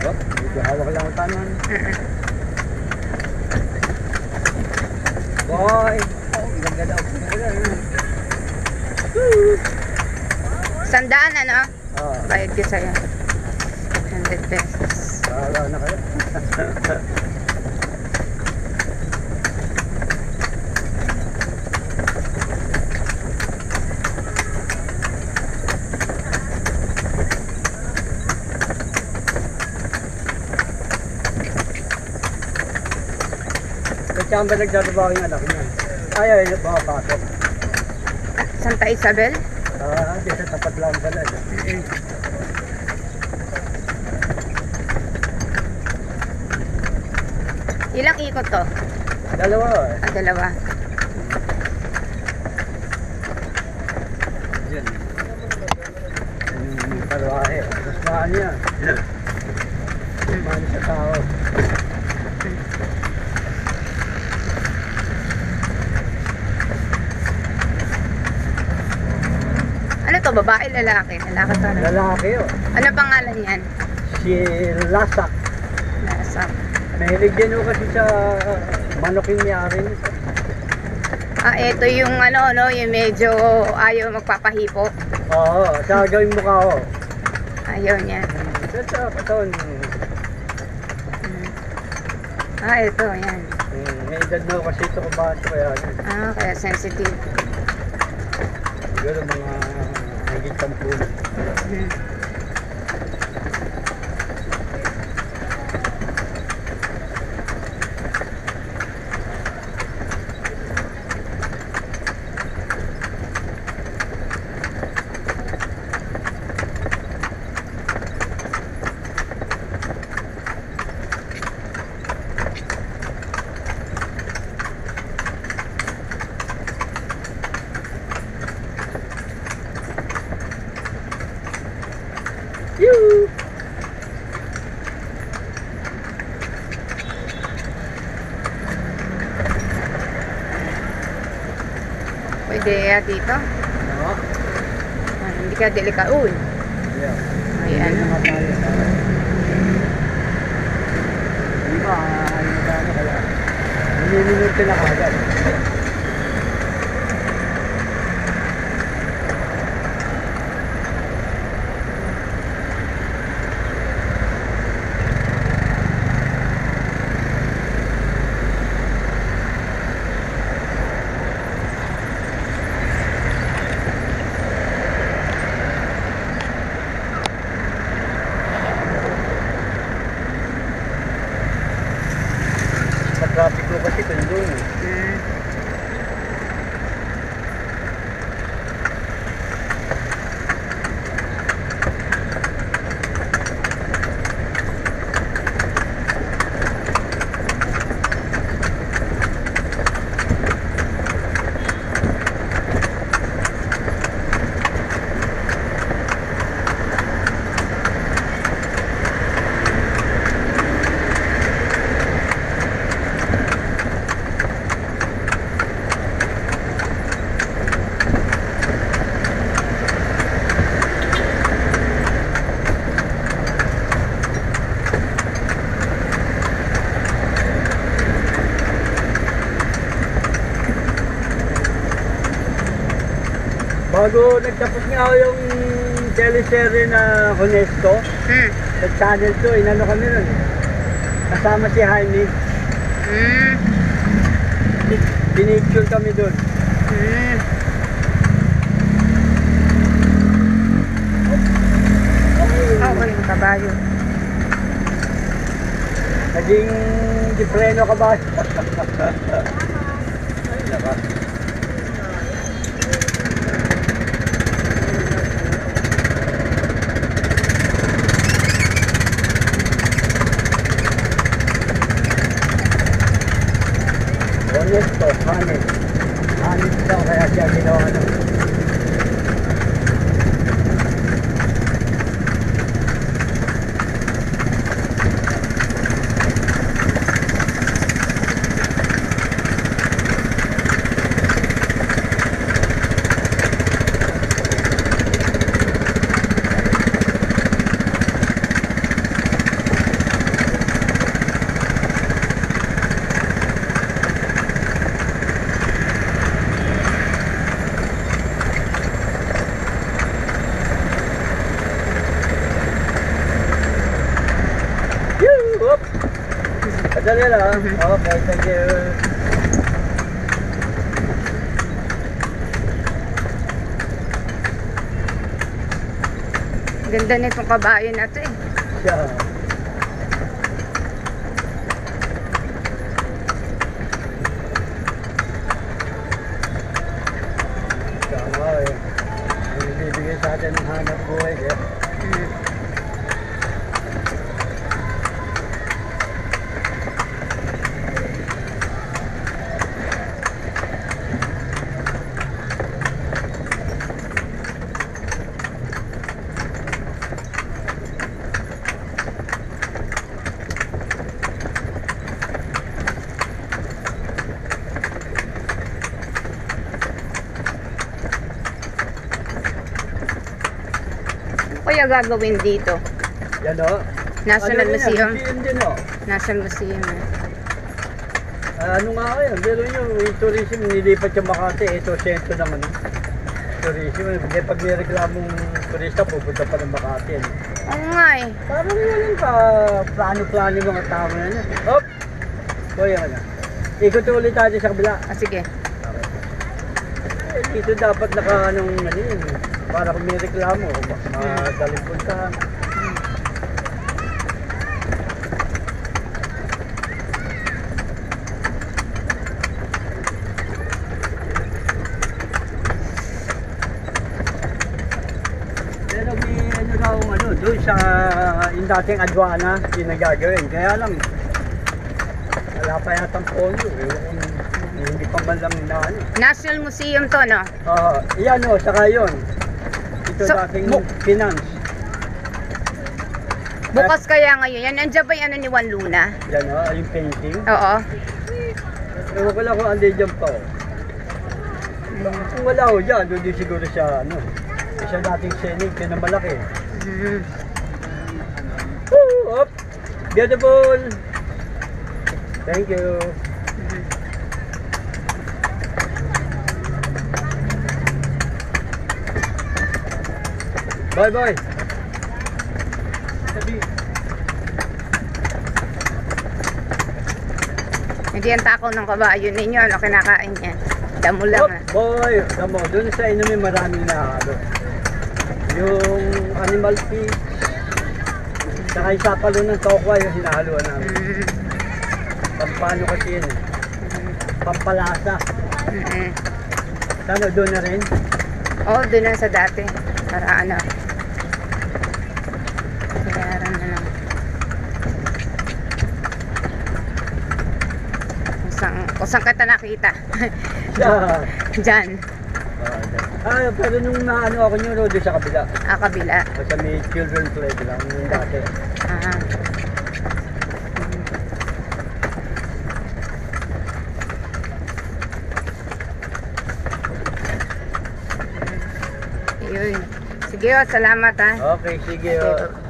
Oh, medyo hawak lang ang tanan. Boy! Oh, ganda daw. Sandaan, ano? Oo. Bayad ko sa'yo. 100 pesos. Wala na kayo. Saan ba nagtatrabaho yung anak niya? Ay, makapasok. Santa Isabel? Di sa tapat lang pala. Ilang ikot to? Dalawa. Dalawa. Yan. Yung karwahe. Mas mahal niya. Mahal sa tao. Ano to? Babae, lalaki? Lalaki to. Lalaki yun. Ano pangalan yan? Si Lasak. Nasa. Mahilig din ho kasi sa manokin niya rin. Ito yung ano, no? Yung medyo ayaw magpapahipo. Oo, sa gawin mo ka ho. Ayaw niya. Sa katawan. Ito, yan. May edad na ho kasi ito kabato kaya. Kaya sensitive. Siguro mga higit 10. Yoo! Pwede dito? Oo. Hindi ka delika. Uy! Yeah. Ay, ano? Di ba, ayun na ano kaya? Niniminute na kagad. Sa traffic ko kasi doon. Bago nagtapos nga ako yung teleserye na Honesto, sa channel 2, inano kami nun. Kasama si Jaime. Pinicture kami dun. Yung kabayo. Naging dipreno ka ba? Ay, naka. Honesto, honest. Honest daw, kaya siya ginawa ng sandali lang. Okay, thank you. Ganda nitong kabayo na to eh. Yeah. Tama eh. Ang ibibigay sa atin ng hanap buhay eh. Mm. Kaya gagawin dito? Yan o. National Ano rin yan? Museum. Museum din o. National Museum. Eh. Ano nga kayo? Pero yung tourism, nilipat yung Makati. Ito, sentro naman. Tourism. Hindi pag may reklamong turista, pupunta pa ng Makati. Ano? Oo nga eh. Parang yun pa, plano-plano yung mga tao na yan. Hop! Kuya ka na. Ikot ulit tayo sa kabila. Ah, sige. Eh, dito dapat anong ano yun. Para kung may reklamo, madaling puntahan. Pero may ano raw doon sa yung dating aduana, yung nagagawin. Kaya lang, wala pa yatang pondo. Hindi pa man lang na ano. National Museum to, no? Iyan o, saka yun. Ito So, dating finance. Bukas kaya ngayon. Yan, nandiyan ba yung ano ni Juan Luna? Yan o, yung painting. Oo. Ewan ko lang kung andi dyan pa o. Kung wala o dyan, doon din siguro siya, siya dating senig, yun ang malaki. Mm. Woo! Up! Beautiful! Thank you. Bye bye. Sabi. Hindi ang takaw ng kabayo ninyo. Ano kinakain niya? Damo lang. Up, boy, tamo. Doon sa inumin maraming nahalo. Yung animal feed, saka yung sapalo ng tokwa yung hinahaluan namin. Mm. Pampano kasi yun eh. Pampalasa. Mm. Sana doon na rin. Oo, doon na sa dati. Para ano. Bayaran na lang. Kung saan kita nakita. Yeah. Diyan. Pero nung naano ako nyo, doon sa kabila. Ah, kabila. Sa may children playground yung dati. Ah. Yun. Sige, salamat ha. Okay, sige.